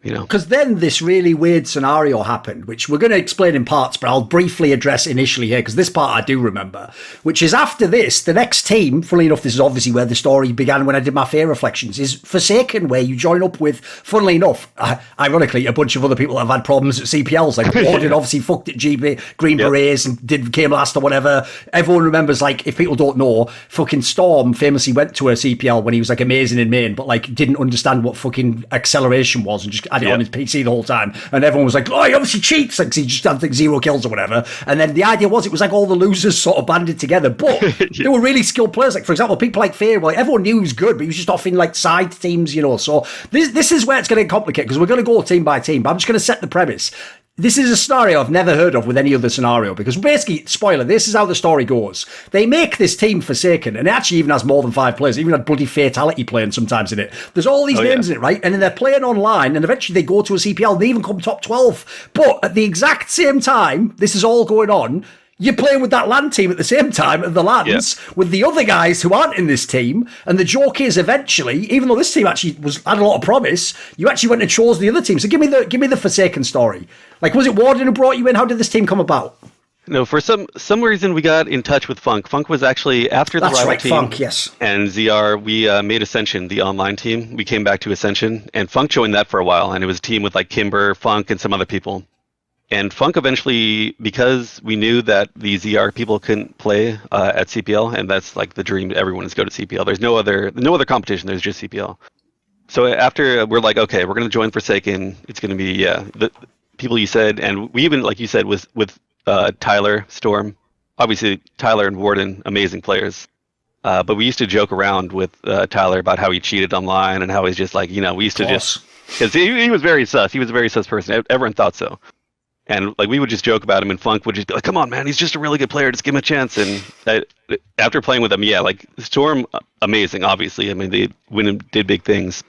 you know. Because then this really weird scenario happened, which we're going to explain in parts, but I'll briefly address initially here, because this part I do remember, which is after this, the next team, funnily enough, this is obviously where the story began when I did my Fear Reflections, is Forsaken, where you join up with, funnily enough, ironically, a bunch of other people that have had problems at CPLs, like Warden obviously fucked at Green Berets and came last or whatever. Everyone remembers, like, if people don't know, fucking Storm famously went to a CPL when he was, like, amazing in main, but, like, didn't understand what fucking acceleration was and just had it on his PC the whole time, and everyone was like, oh, he obviously cheats, like, he just had like 0 kills or whatever. And then the idea was it was like all the losers sort of banded together, but they were really skilled players. Like, for example, people like Fear, like, everyone knew he was good, but he was just off in like side teams, you know. So this is where it's going to get complicated, because we're going to go team by team, but I'm just going to set the premise. This is a scenario I've never heard of with any other scenario, because basically, spoiler, this is how the story goes. They make this team Forsaken, and it actually even has more than 5 players. It even had bloody Fatality playing sometimes in it. There's all these names in it, right? And then they're playing online, and eventually they go to a CPL, and they even come top 12. But at the exact same time, this is all going on, you're playing with that land team at the same time at the lands with the other guys who aren't in this team. And the joke is, eventually, even though this team actually had a lot of promise, you actually went and chose the other team. So give me the Forsaken story. Like, was it Warden who brought you in? How did this team come about? No, for some reason we got in touch with Funk. Funk was actually after the rival team. Funk, yes. And ZR, we made Ascension, the online team. We came back to Ascension, and Funk joined that for a while. And it was a team with like Kimber, Funk, and some other people. And Funk eventually, because we knew that the ZR people couldn't play at CPL, and that's like the dream, everyone is go to CPL. There's no other competition, there's just CPL. So after we're like, okay, we're going to join Forsaken. It's going to be, the people you said, and we even, like you said, with Tyler, Storm. Obviously, Tyler and Warden, amazing players. But we used to joke around with Tyler about how he cheated online and how he's just like, you know, we used to just, because he was very sus. He was a very sus person. Everyone thought so. And like we would just joke about him, and Funk would just be like, "Come on, man, he's just a really good player. Just give him a chance." And after playing with him, like Storm, amazing. Obviously, I mean they went and did big things.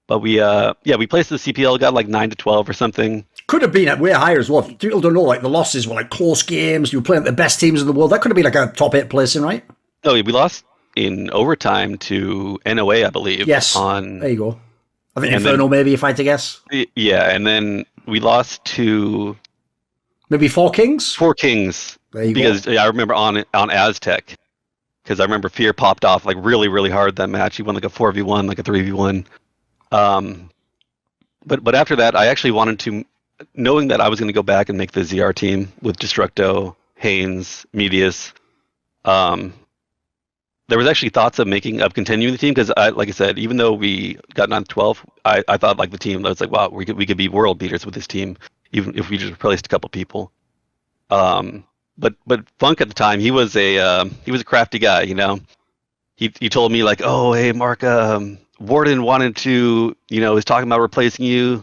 But we placed the CPL, got like 9 to 12 or something. Could have been way higher as well. People don't know, like the losses were like close games. You were playing the best teams in the world. That could have been like a top 8 placing, right? No, we lost in overtime to NOA, I believe. Yes. There you go. I think Inferno, maybe, if I had to guess. Yeah, and then we lost to maybe 4 Kings. 4 Kings. There you go. Because I remember on Aztec, because I remember Fear popped off like really, really hard that match. He won like a 4v1, like a 3v1. But after that, I actually wanted to, knowing that I was going to go back and make the ZR team with Destructo, Haynes, Medius. There was actually thoughts of continuing the team, because like I said, even though we got 9 to 12, I thought like the team, I was like, wow, we could be world beaters with this team, even if we just replaced a couple people. But Funk at the time, he was a crafty guy, you know. He told me like, oh hey Mark, Warden wanted to, you know, was talking about replacing you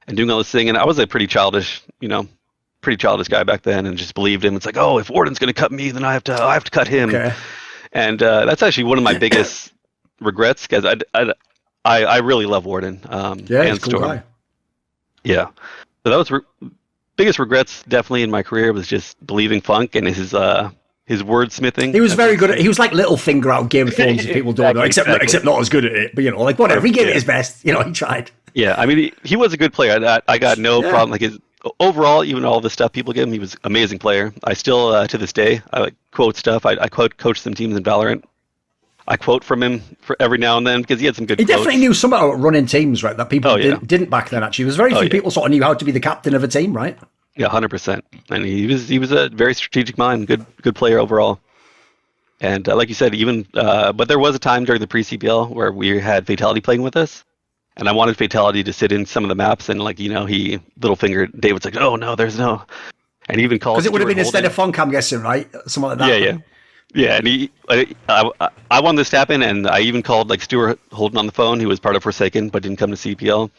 and doing all this thing, and I was a pretty childish guy back then, and just believed him. It's like, oh, if Warden's going to cut me, then I have to cut him. Okay. And that's actually one of my biggest regrets, because I really love Warden. And he's a cool guy. Yeah, so that was biggest regrets definitely in my career, was just believing Funk and his wordsmithing. He was very good at. He was like Littlefinger out of Game of Thrones, if people don't know, except not as good at it. But you know, like whatever, he gave it his best. You know, he tried. Yeah, I mean, he was a good player. I got no problem. Like overall, even all the stuff people give him, he was an amazing player. I still, to this day, I like quote stuff. I coach some teams in Valorant. I quote from him for every now and then, because he had some good quotes. He definitely knew something about running teams, right? That people didn't back then, actually. There's very few people sort of knew how to be the captain of a team, right? Yeah, 100%. And he was a very strategic mind, good player overall. And like you said, even but there was a time during the pre-CPL where we had Fatality playing with us. And I wanted Fatality to sit in some of the maps, and like, you know, David's like, oh no, there's no, and he even called, because it would have been instead of Funk, I'm guessing, right? Something like that. Yeah. And I wanted this to happen, and I even called like Stuart Holden on the phone, who was part of Forsaken but didn't come to CPL.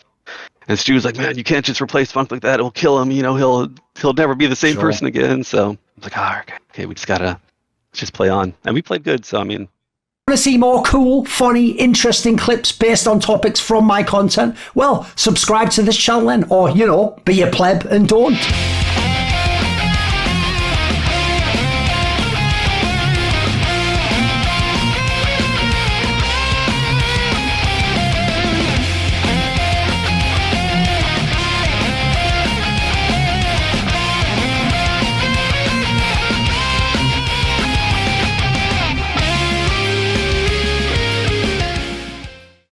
And Stu was like, man, you can't just replace Funk like that; it'll kill him. You know, he'll never be the same person again. So I was like, okay, we let's just play on, and we played good. So I mean. Want to see more cool, funny, interesting clips based on topics from my content? Well, subscribe to this channel then, or, you know, be a pleb and don't.